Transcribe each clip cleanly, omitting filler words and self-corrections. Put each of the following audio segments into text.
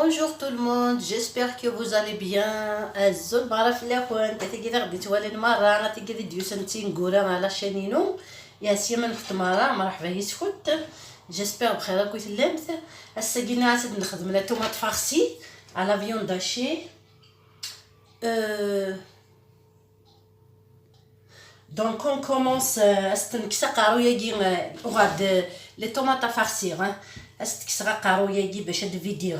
Bonjour tout le monde, j'espère que vous allez bien. الزول بعرف الاخوان تيجي غادي توالي المره انا تيجي ديو سنتين غورا على شانينو يا سيما نفت مره مرحبا يسكت. جيسبر بخير راكو تلمت. هسه جينا عاد نخدم لا تومات فارسي على فيون داشي. Donc on commence استنكسا قارويا جي وغاد لي طوماطا فارسي استكسا قارويا جي باش تفيدي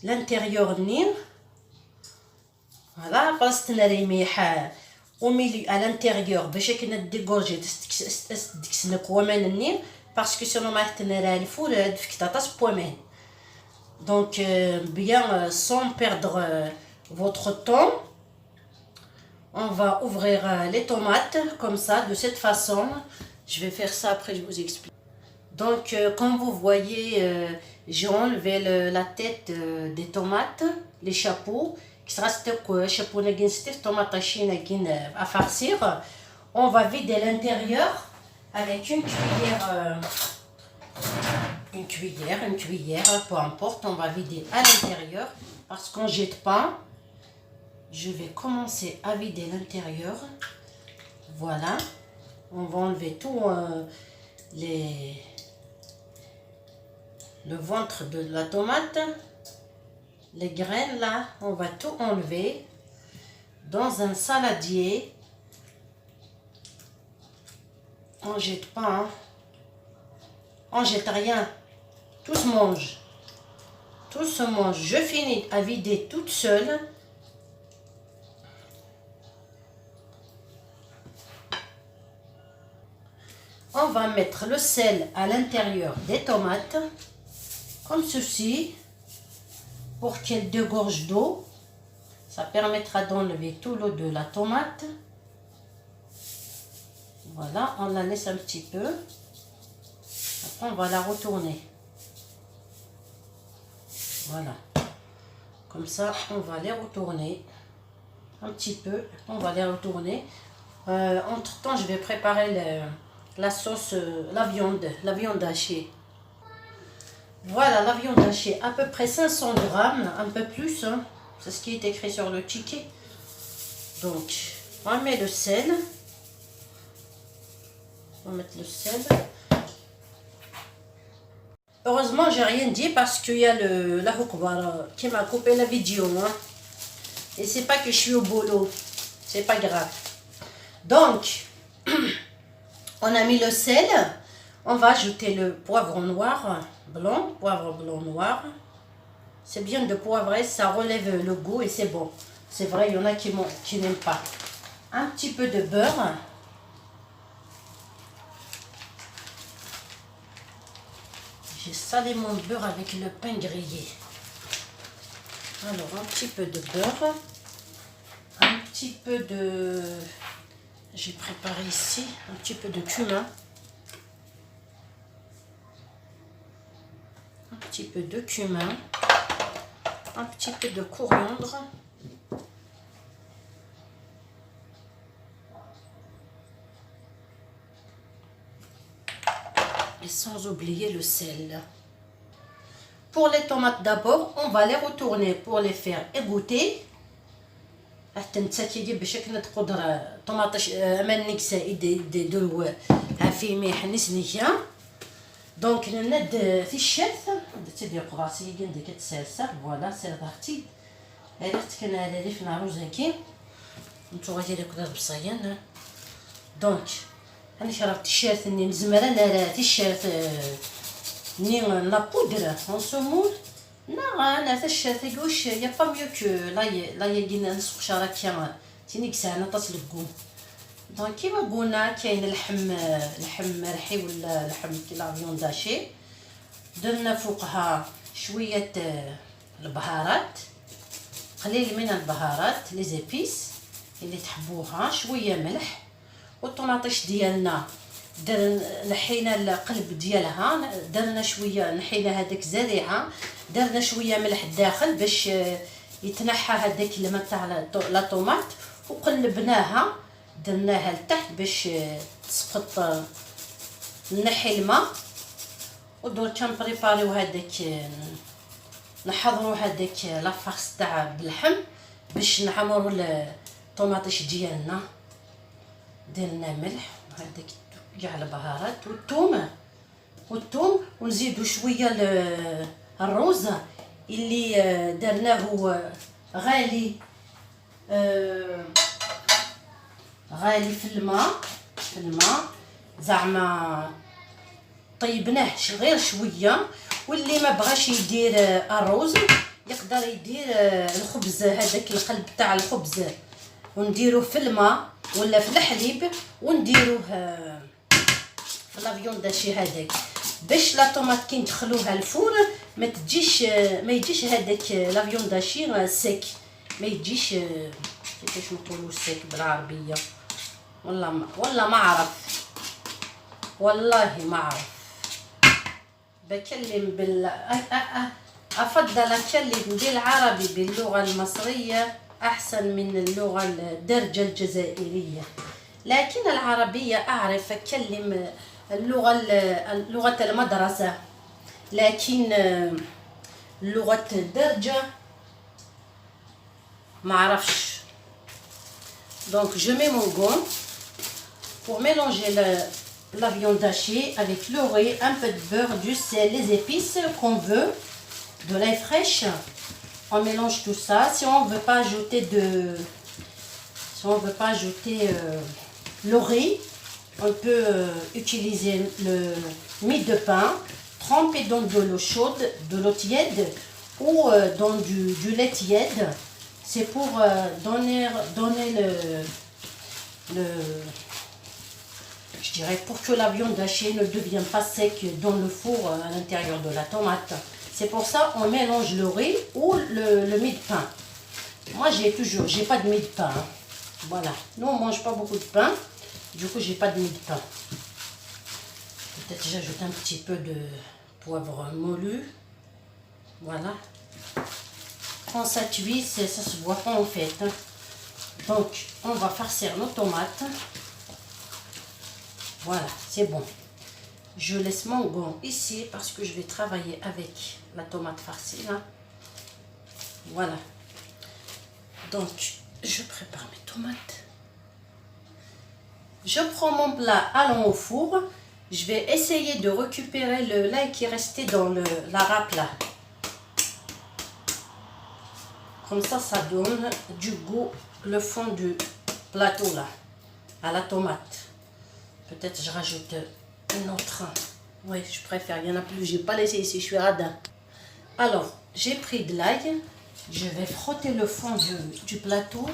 l'intérieur نين. فوالا بلاصتنا ريميح وميلي à l'intérieur باش كنا ديغورجي تستكسنك ومان النين باسكو سينو ما تنرا الفول دفك تاطاس بومان. Donc bien sans perdre votre temps, on va ouvrir les tomates comme ça, de cette façon. Je vais faire ça après, je vous explique. Donc comme vous voyez, j'ai enlevé la tête des tomates, les chapeaux qui sera chapeau tomate à farcir. On va vider l'intérieur avec une cuillère, peu importe, on va vider à l'intérieur parce qu'on jette pas. Je vais commencer à vider l'intérieur. Voilà, on va enlever tout le ventre de la tomate, les graines là, on va tout enlever dans un saladier. On jette pas, on jette rien, tout se mange, tout se mange. Je finis à vider toute seule. On va mettre le sel à l'intérieur des tomates, comme ceci, pour qu'elle dégorge d'eau. Ça permettra d'enlever tout l'eau de la tomate. Voilà, on la laisse un petit peu. Après, on va la retourner. Voilà. Comme ça, on va les retourner un petit peu. On va les retourner. Entre-temps, je vais préparer la sauce, la viande hachée. Voilà la viande hachée, à peu près 500 grammes, un peu plus, hein. C'est ce qui est écrit sur le ticket. Donc, on met le sel. On va mettre le sel. Heureusement, j'ai rien dit parce qu'il y a la houkbara qui m'a coupé la vidéo, hein. Et c'est pas que je suis au boulot, c'est pas grave. Donc, on a mis le sel, on va ajouter le poivre noir, poivre blanc noir. C'est bien de poivrer, ça relève le goût et c'est bon. C'est vrai, il y en a qui n'aiment pas. Un petit peu de beurre. J'ai salé mon beurre avec le pain grillé. Alors, un petit peu de beurre. Un petit peu de... J'ai préparé ici un petit peu de cumin, un petit peu de cumin, un petit peu de coriandre, et sans oublier le sel. Pour les tomates d'abord, on va les retourner pour les faire égoutter. حتى نتاكي باش كنا تقدر طوماطاش امان نكسا دي دو عفي ميح نسنيكا. دونك ند في الشاف تدي قراصي كندي كتسالسا. فوالا سير ضغطي عرفت كنا على ريفنا روزاكي نتو غادي كدا بصيان. دونك انا شربت الشاف ني زمره انا الشاف ني لا بودر اون سومول. Non, أنا تشتغلش يا با ميو كو لا يجينا نسخ شراكيا تينيك ساعنا تصل الكوم. دونك كيما قلنا كاين لحم مرحي ولا لحم لا فيون داشي. درنا فوقها شويه البهارات، قليل من البهارات لي زيبيس اللي تحبوها، شويه ملح. والطوماطيش ديالنا نحينا القلب ديالها، درنا شويه نحينا هذاك زريعه، درنا شويه ملح الداخل باش يتنحى هذاك الماء تاع لا طوماط، وقلبناها درناها لتحت باش تسقط نحي الماء. ودرك كنبريباريو هذاك نحضروا هذيك لافارس تاع باللحم باش نعمروا الطوماطيش ديالنا. درنا ملح وهذيك كاع البهارات والثوم ونزيدوا شويه الروز اللي درناه غالي غالي في الماء زعما طيبناه غير شويه. واللي ما بغاش يدير الروز يقدر يدير الخبز، هذاك القلب تاع الخبز ونديروه في الماء ولا في الحليب ونديروه في لافيون داشي هذاك باش لا طوماط كي ندخلوها الفور ما يجيش هذاك لافيون داشي سيك، ما يجيش كيفاش نقولوا سيك بالعربيه. والله ما عرف، والله ما عرف. بكلم افضل اتكلم بالعربي باللغه المصريه احسن من اللغه الدارجه الجزائريه، لكن العربيه اعرف اتكلم لغه المدرسه، لكن لغه الدارجه ما عرفش. Donc je mets mon gant pour mélanger la viande hachée avec le riz, un peu de beurre, du sel, les épices qu'on veut, de l'ail fraîche. On mélange tout ça. Si on veut pas ajouter le riz, on peut utiliser le mie de pain trempé dans de l'eau chaude, de l'eau tiède ou dans du lait tiède. C'est pour donner je dirais pour que la viande hachée ne devienne pas sec dans le four à l'intérieur de la tomate. C'est pour ça on mélange le riz ou le mie de pain. Moi j'ai pas de mie de pain. Hein. Voilà, nous on mange pas beaucoup de pain, du coup j'ai pas de mie de pain. Peut-être j'ajoute un petit peu de poivre moulu. Voilà. Quand ça cuit, ça se voit pas en fait. Hein. Donc on va farcir nos tomates. Voilà, c'est bon. Je laisse mon gant ici parce que je vais travailler avec la tomate farcie là. Voilà. Donc, je prépare mes tomates. Je prends mon plat allant au four. Je vais essayer de récupérer le lait qui est resté dans la râpe là. Comme ça, ça donne du goût, le fond du plateau là, à la tomate. Peut-être je rajoute une autre. Oui, je préfère. Il n'y en a plus. Je n'ai pas laissé ici. Je suis radin. Alors, j'ai pris de l'ail. Je vais frotter le fond du plateau.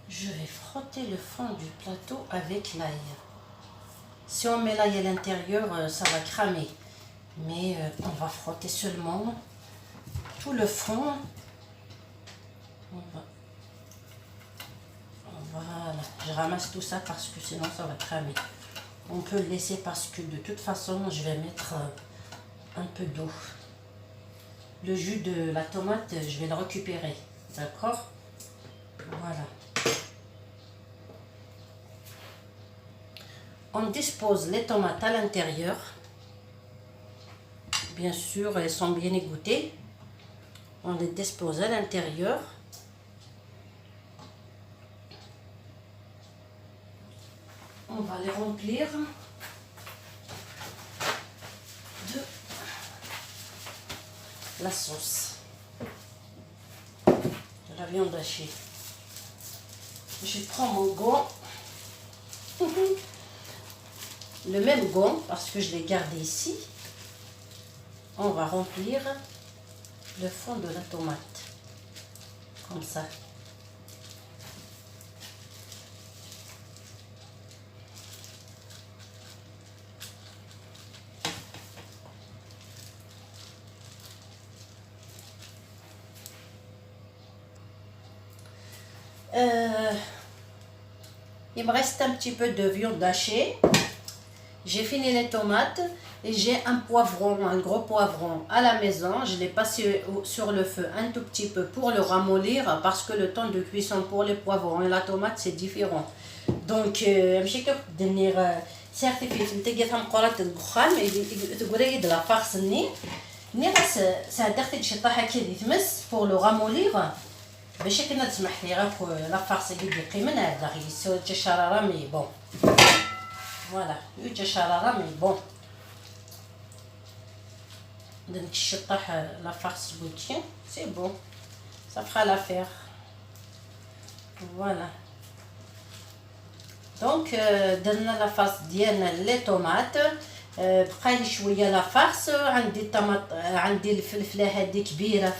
Je vais frotter le fond du plateau avec l'ail. Si on met l'ail à l'intérieur, ça va cramer. Mais on va frotter seulement tout le fond. Voilà, je ramasse tout ça parce que sinon ça va cramer. On peut le laisser parce que de toute façon je vais mettre un peu d'eau. Le jus de la tomate, je vais le récupérer, d'accord? Voilà. On dispose les tomates à l'intérieur. Bien sûr, elles sont bien égouttées. On les dispose à l'intérieur. On va les remplir de la sauce, de la viande hachée. Je prends mon gant, le même gant parce que je l'ai gardé ici. On va remplir le fond de la tomate, comme ça. Il me reste un petit peu de viande hachée. J'ai fini les tomates et j'ai un poivron, un gros poivron à la maison. Je l'ai passé sur le feu un tout petit peu pour le ramollir parce que le temps de cuisson pour les poivrons et la tomate c'est différent. Donc سيرتي فلفل تلقى ثم قرات الدخان تقول يد لا فارس ني غاس سادختي شي طاحه كي تمس بور لو غاموليغ باش كنا تسمح لي غير لا فارس اللي دقي من هذا غير يسوي الشراره مي بون فوالا يوجد شراره مي بون دنك الشطاح لا فارس بوتي سي بون ça fera l'affaire. Voilà. Donc درنا لا فارس ديالنا لي طوماط. بقى لي شويه لا فارس. عندي الطماط عندي الفلفله هذه كبيره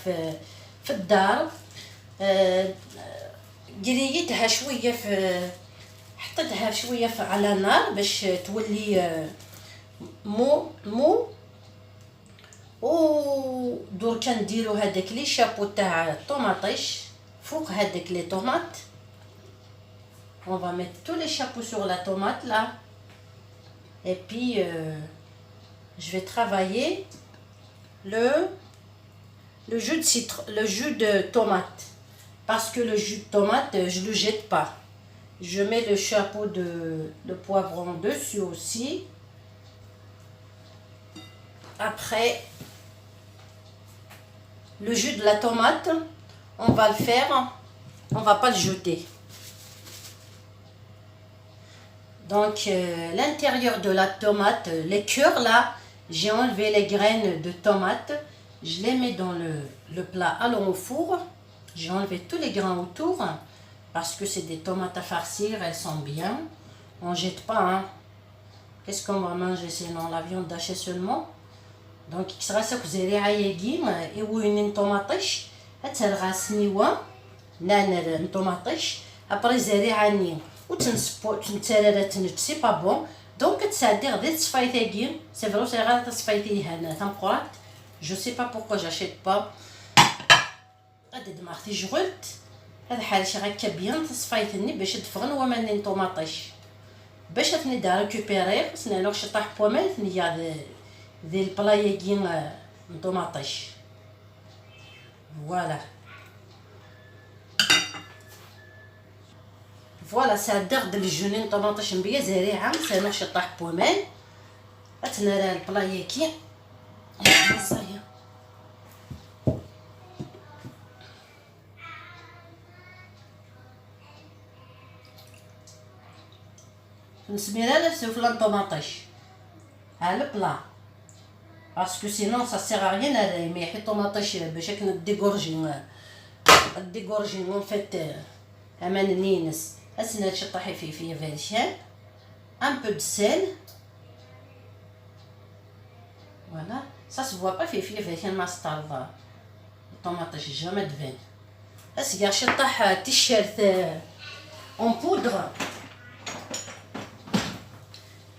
في الدار. قريتها شويه حطيتها شويه على النار باش تولي مو و دركا نديرو هذاك لي شابو تاع الطوماطيش فوق هذاك لي طوماط. On va mettre tous les chapeaux sur la tomate là. Et puis je vais travailler le jus de citron, le jus de tomate. Parce que le jus de tomate, je le jette pas. Je mets le chapeau de poivron dessus aussi. Après, le jus de la tomate, on va le faire, on va pas le jeter. Donc l'intérieur de la tomate, les cœurs là, j'ai enlevé les graines de tomate, je les mets dans le plat allant au four. J'ai enlevé tous les grains autour parce que c'est des tomates à farcir, elles sont bien. On jette pas, hein. Qu'est-ce qu'on va manger sinon? La viande hachée seulement. Donc كسراسك زريعه ياكيم يوينين طوماطيش هترغاس نيوا نان طوماطيش ابري زريعه ني وتنسبو تنترارا تنت سي با بون. دونك تساعدي غادي تصفايتاكي سي فرو سي غادي تصفايتي هنا تنقرات. جو سي با بوركو جاشيت با غادي دماغتي جغلت هذا حال شي هكا بيان تصفايتني باش تفغن ومانين طوماطيش باش ثني دا ريكوبيري سنانو شي طاح بومال ثني ذي البلاياكي من طوماطيش. فوالا فوالا سادغد الجنين طوماطيش مبيا زريعه سانو شي طاح بومال اتنرا البلاياكي صايه نسميرها نفسو فلان طوماطيش على البلا باسكو سينون سا سيغ ريان هذا ما يحيط طوماطيش باش كنا ديغورجي اون فيت امان نينس اسنا هادشي طاحي فيه فيرشان ان بو دو سيل. فوالا سا سو فوا با فيه فيرشان ما ستارفا الطوماطيش جامي دفين اسيا شي طاح تيشيرت اون بودر.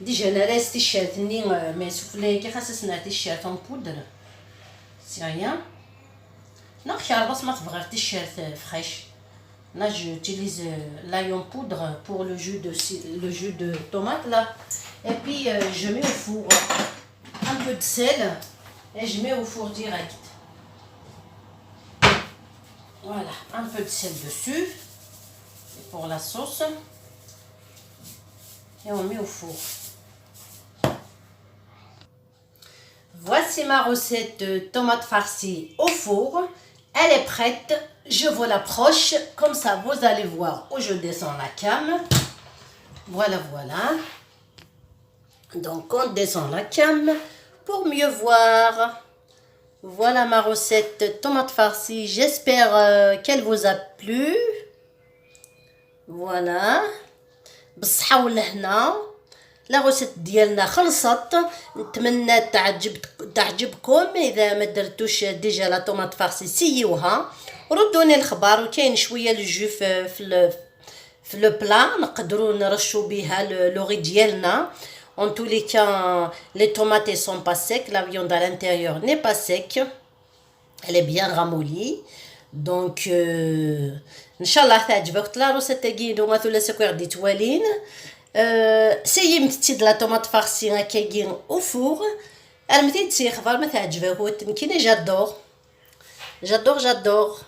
ديجا انا راس تيشيرت ني ما سوفلي كي خاصنا تيشيرت اون بودر سي ريان نخشى بس ما تبغي تيشيرت فريش. Là j'utilise l'ail poudre pour le jus de tomate là et puis je mets au four un peu de sel et je mets au four direct. Voilà, un peu de sel dessus et pour la sauce et on met au four. Voici ma recette de tomates farcies au four. Elle est prête. Je vous l'approche. Comme ça, vous allez voir où je descends la cam. Voilà, voilà. Donc, on descend la cam pour mieux voir. Voilà ma recette de tomates farcies. J'espère qu'elle vous a plu. Voilà. بالصحة والهنا. لا روسيت ديالنا خلصت. نتمنى تعجبكم. اذا ما درتوش ديجا لا طوماط فارسي سيوها ردوني الخبر. وكاين شويه الجو في لو بلا نقدروا نرشوا بها لو ري ديالنا. En tous les cas, les tomates sont pas secs, la viande à l'intérieur n'est pas sec. Elle est bien ramollie. Donc ان شاء الله تعجبك لا روسيت تاعي دوما ثلاثه كوردي توالين. سيي متي د لا طوماط فارسي هكاكين او فور. انا متي تسي خبر ما تعجبك يمكن j'adore.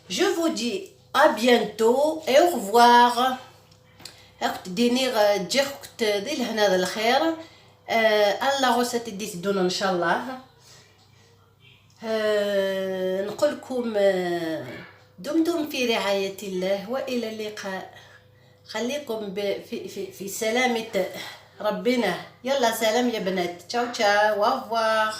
Je vous dis à bientôt et au revoir. هاك تديني تجي تدي لهنا الخير. الله غوسة تدي تدون ان شاء الله. نقول لكم دمتم في رعاية الله والى اللقاء. خليكم في سلامة ربنا. يلا سلام يا بنات. تشاو تشاو. وافوار.